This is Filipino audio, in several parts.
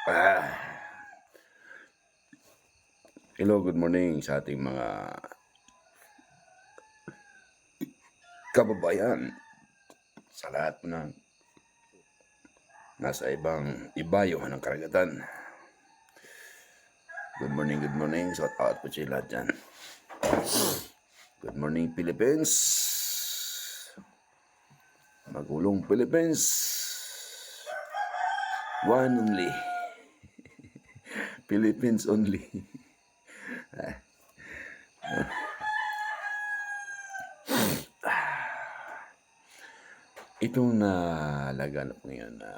Ah, Hello, good morning sa ating mga kababayan sa lahat po ng nasa ibang ibayo ng karagatan. Good morning, shout out po sila dyan. Good morning, Philippines. Magulong Philippines. One only. Philippines only. Itong nalaganap ngayon na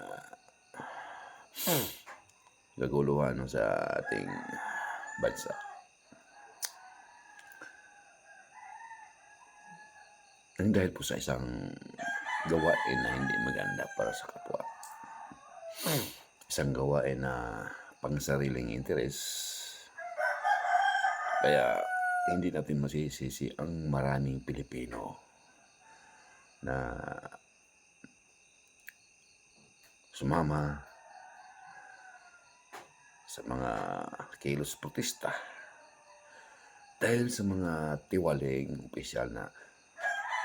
gaguluhan sa ating bansa. Ang dahil po sa isang gawain na hindi maganda para sa kapwa. Isang gawain na pangsariling interes. Kaya hindi natin masisisi ang maraming Pilipino na sumama sa mga kilos protesta dahil sa mga tiwaling opisyal na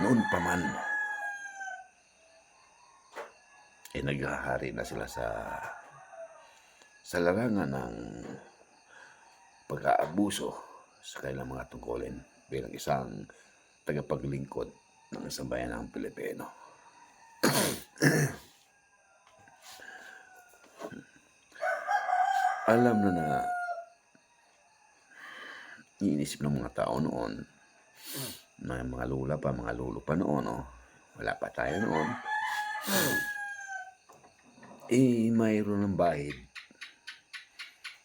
noon pa man naghahari na sila sa larangan ng pag-aabuso sa kanilang mga tungkulin bilang isang tagapaglingkod ng sambayan ng Pilipino. Alam na iniisip ng mga tao noon, mga lula pa, mga lolo pa noon, wala pa tayo noon, mayroon ng bahid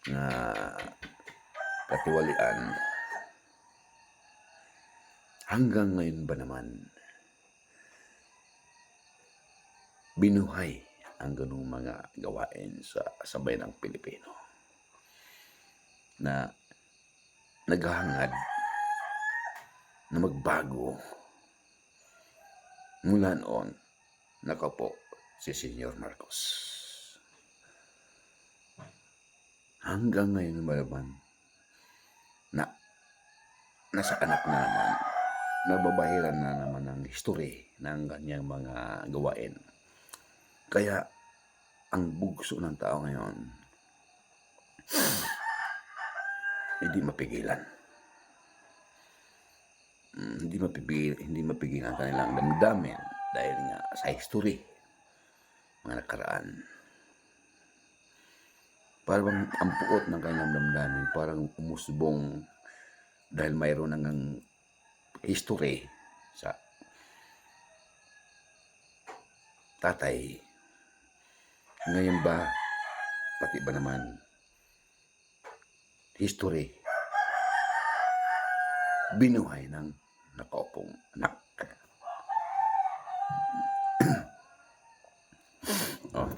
na katiwalian. Hanggang ngayon ba naman binuhay ang ganung mga gawain sa sambayan ng Pilipino na naghahangad na magbago mula noon nakaupo si Senyor Marcos. Hanggang ngayon ba naman na nasa anak na naman, nababahiran na naman ng history ng kanyang mga gawain. Kaya ang bugso ng tao ngayon hindi mapigilan. Hindi mapigilan ang kanilang damdamin dahil nga sa history mga nakaraan. Parang ang puot ng kanilang damdamin parang umusbong dahil mayroon ng history sa tatay. Ngayon ba, pati ba naman history binuhay ng nakaupong anak.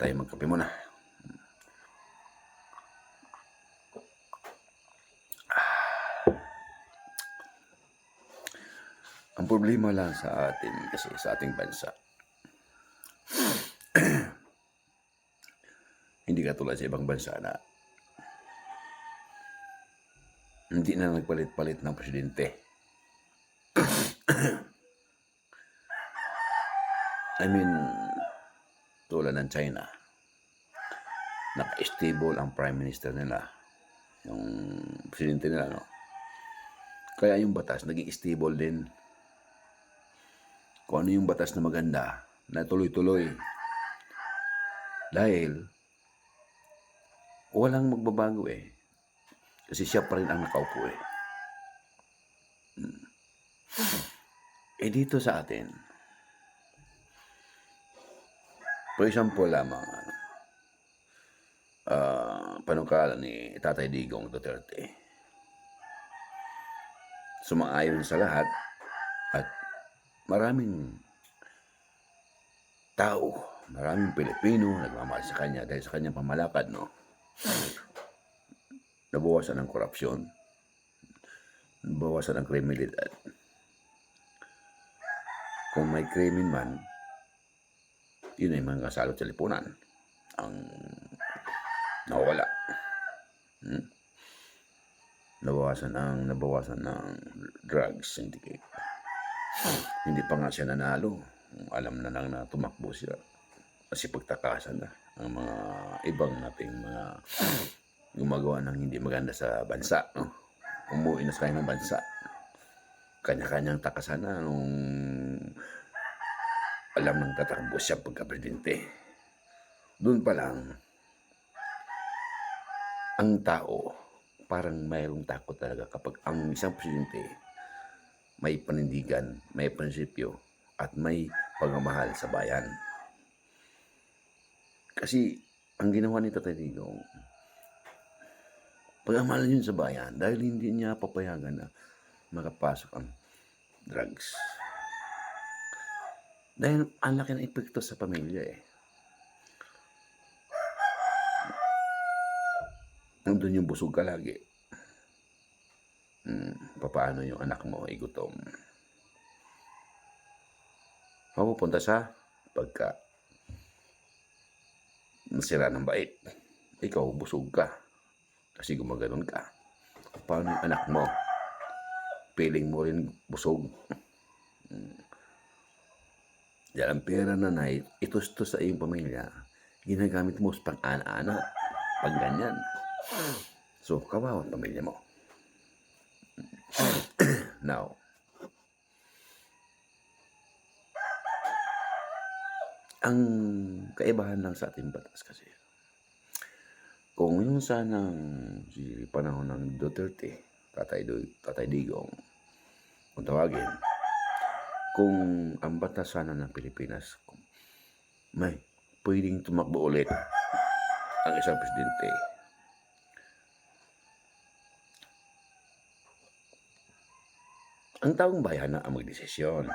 Tayo magkape muna. Ang problema lang sa atin kasi sa ating bansa, hindi katulad sa ibang bansa na hindi na nagpalit-palit ng presidente. I mean, tulad ng China, naka-stable ang prime minister nila, yung presidente nila, no? Kaya yung batas naging stable din. Kung ano yung batas na maganda, na tuloy-tuloy. Dahil walang magbabago kasi siya pa rin ang nakaupo dito sa atin, for example lamang, panukala ni Tatay Digong Duterte, sumaayon sa lahat at maraming tao, maraming Pilipino nagmamahal sa kanya dahil sa kanyang pamalakad, no? Nabawasan ang korupsyon, nabawasan ang kriminalidad. Kung may krimen man, yun ay mga kasalot sa lipunan. Ang nawawala. Hmm? Nabawasan ng drugs syndicate. Hindi pa nga siya nanalo. Alam na lang na tumakbo siya. Kasi pagtakasan na ang mga ibang nating mga gumagawa ng hindi maganda sa bansa. No? Umuwi na sa kanyang bansa. Kanya-kanyang takasan na nung alam ng tatakbo siya pagka-presidente. Doon pa lang, ang tao, parang mayroong takot talaga kapag ang isang presidente may panindigan, may prinsipyo, at may pagmamahal sa bayan. Kasi ang ginawa ni Tatay Digong, pagmamahal yun sa bayan dahil hindi niya papayagan na makapasok ang drugs. Dahil ang laki ng epekto sa pamilya eh. Nandun yung busog ka lagi. Paano yung anak mo ay gutom? Mapupunta sa pagka nasira ng bait. Ikaw, busog ka. Kasi gumaganon ka. Paano yung anak mo? Piling mo rin busog. Dahil ang pera na itustos sa iyong pamilya, ginagamit mo sa pang-ana-ana, pag ganyan. So, kawawa ang pamilya mo. Now, ang kaibahan lang sa ating batas kasi, kung yung sanang si panahon ng Duterte, Tatay Digong, kung tawagin, kung ang batas sana ng Pilipinas, may pwedeng tumakbo ulit ang isang presidente, ang taong bayan na ang magdesisyon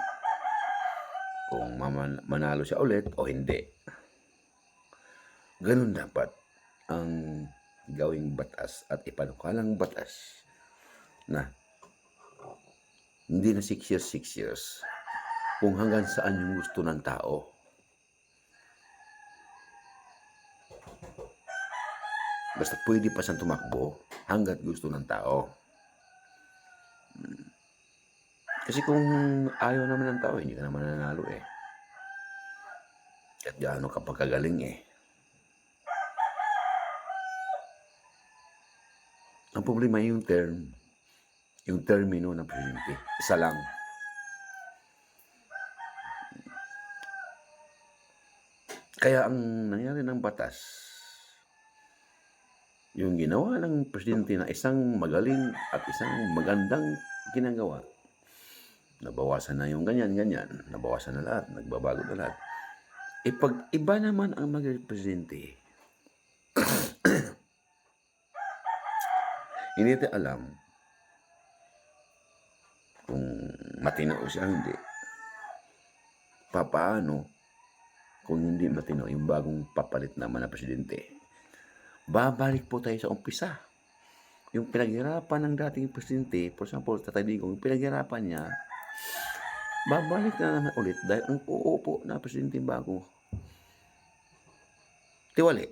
kung manalo siya ulit o hindi. Ganun dapat ang gawing batas at ipanukalang batas na hindi na 6 years, kung hanggang saan yung gusto ng tao. Basta pwede pa siyang tumakbo hanggat gusto ng tao. Kasi kung ayaw naman ng tao, hindi ka naman nanalo eh. At gaano ka pagkagaling eh. Ang problema yung termino ng presidente. Isa lang. Kaya ang nangyari ng batas, yung ginawa ng presidente na isang magaling at isang magandang ginagawa, nabawasan na yung ganyan, nabawasan na lahat, nagbabago na lahat. Pag iba naman ang maging presidente, hindi natin alam kung matino siya hindi. Paano kung hindi matino yung bagong papalit naman na presidente? Babalik po tayo sa umpisa. Yung pinaghirapan ng dating presidente, for example, Tatay Digong, yung pinaghirapan niya, babalik na naman ulit dahil ang uupo na presidente bago, tiwali.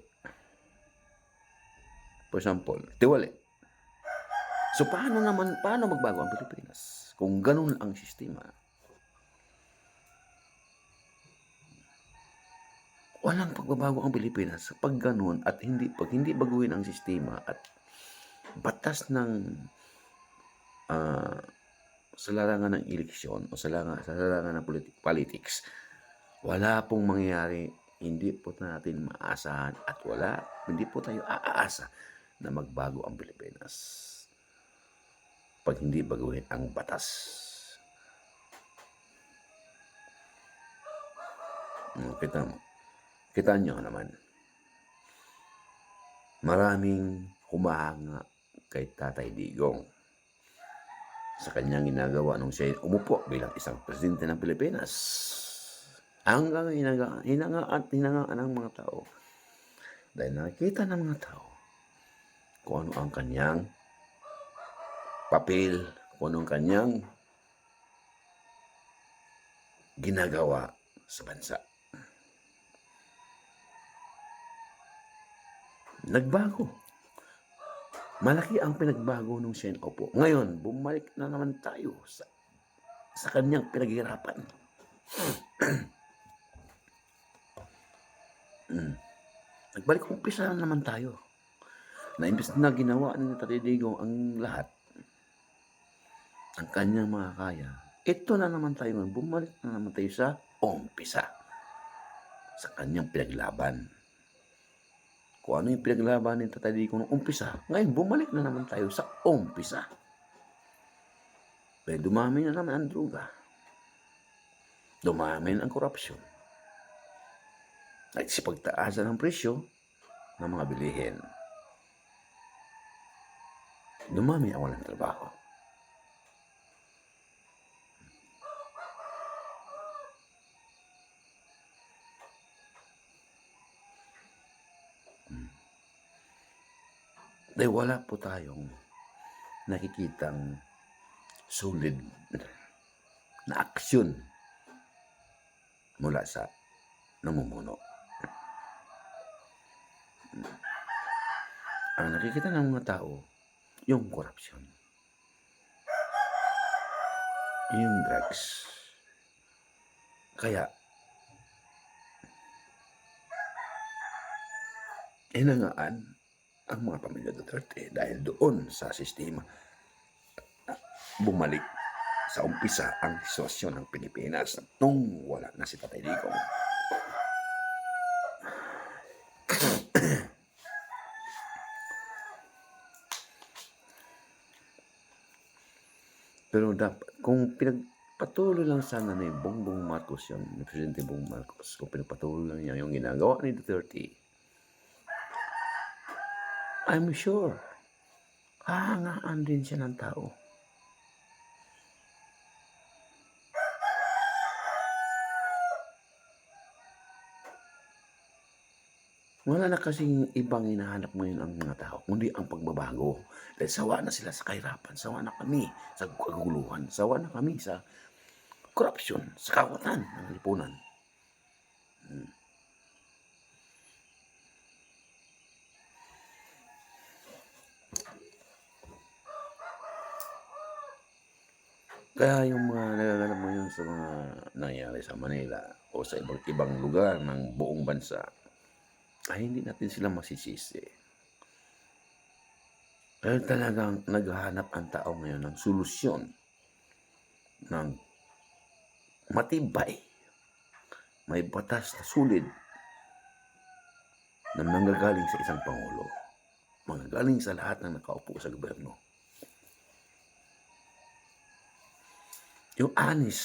For example, tiwali. So paano magbago ang Pilipinas kung ganun ang sistema? Walang pagbabago ang Pilipinas pag ganun at pag hindi baguhin ang sistema at batas ng sa larangan ng eleksyon o sa larangan ng politics, wala pong mangyayari. Hindi po natin maasahan at hindi po tayo aasa na magbago ang Pilipinas pag hindi baguhin ang batas. Kita nyo naman, maraming humahanga kay Tatay Digong sa kanyang ginagawa nung siya umupo bilang isang presidente ng Pilipinas. Hanggang hinangaan ng mga tao. Dahil nakikita ng mga tao kung ano ang kanyang papel, kung ano ang kanyang ginagawa sa bansa. Nagbago. Malaki ang pinagbago nung siya naupo. Ngayon, bumalik na naman tayo sa kanyang pinaghirapan. Nagbalik umpisa na naman tayo. Na imbes na ginawa ni Tatay Digong ang lahat, ang kanyang makakaya, ito na naman tayo ngayon. Bumalik na naman tayo sa umpisa. Sa kanyang pinaglaban. Kung ano yung pinaglaban ni Tatay Digong noong umpisa, ngayon bumalik na naman tayo sa umpisa. Kaya dumami na naman ang droga. Dumami na ang korupsyon. At sipagtaasan ang presyo ng mga bilihin. Dumami ang walang trabaho. Dahil wala po tayong nakikitang solid na aksyon mula sa namumuno. Ang nakikita ng mga tao, yung korupsyon, yung drugs. Kaya, hinangaan ang mga pamilya Duterte dahil doon sa sistema bumalik sa umpisa ang sitwasyon ng Pilipinas nung wala na si Tatay Digong. Pero dapat, kung pinagpatuloy lang sana ni Bongbong Marcos yun, ni Presidente Bongbong Marcos, kung pinagpatuloy lang niya yung ginagawa ni Duterte, I'm sure, hahangaan din siya ng tao. Wala na kasing ibang hinahanap ngayon ang mga tao, kundi ang pagbabago. Dahil sawa na sila sa kahirapan, sawa na kami sa kaguluhan, sawa na kami sa korupsyon, sa kawatan ng lipunan. Kaya yung mga nagaganap mo yun sa mga nangyayari sa Manila o sa ibang lugar ng buong bansa, ay hindi natin sila masisisi. Dahil talagang naghahanap ang tao ngayon ng solusyon ng matibay, may batas na sulit na manggagaling sa isang pangulo, manggagaling sa lahat ng nakaupo sa gobyerno. Yung anis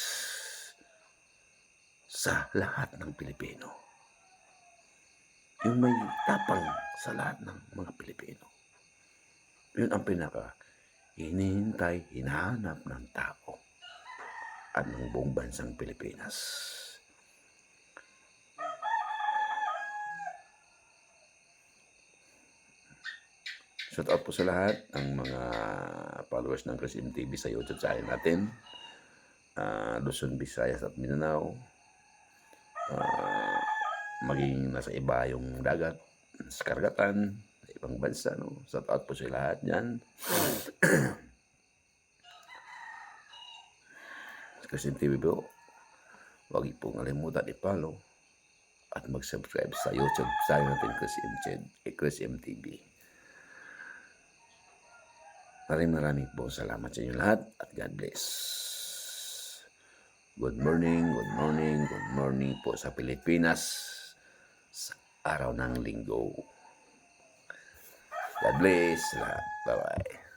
sa lahat ng Pilipino. Yung may tapang sa lahat ng mga Pilipino. Yun ang hinihintay, hinahanap ng tao at ng buong bansang Pilipinas. Shout out po sa lahat ng mga followers ng Chris MTV sa YouTube channel natin. Luzon, Visayas at Mindanao. Maging nasa iba yung dagat, sa karagatan, sa ibang bansa, no? Shout out po sa lahat dyan. Chris MTV po, huwag pong kalimutan i-follow at mag-subscribe sa YouTube channel natin, Chris MTV. Maraming po salamat sa inyo lahat at God bless. Good morning po sa Pilipinas sa araw ng linggo. God bless lahat. Bye-bye.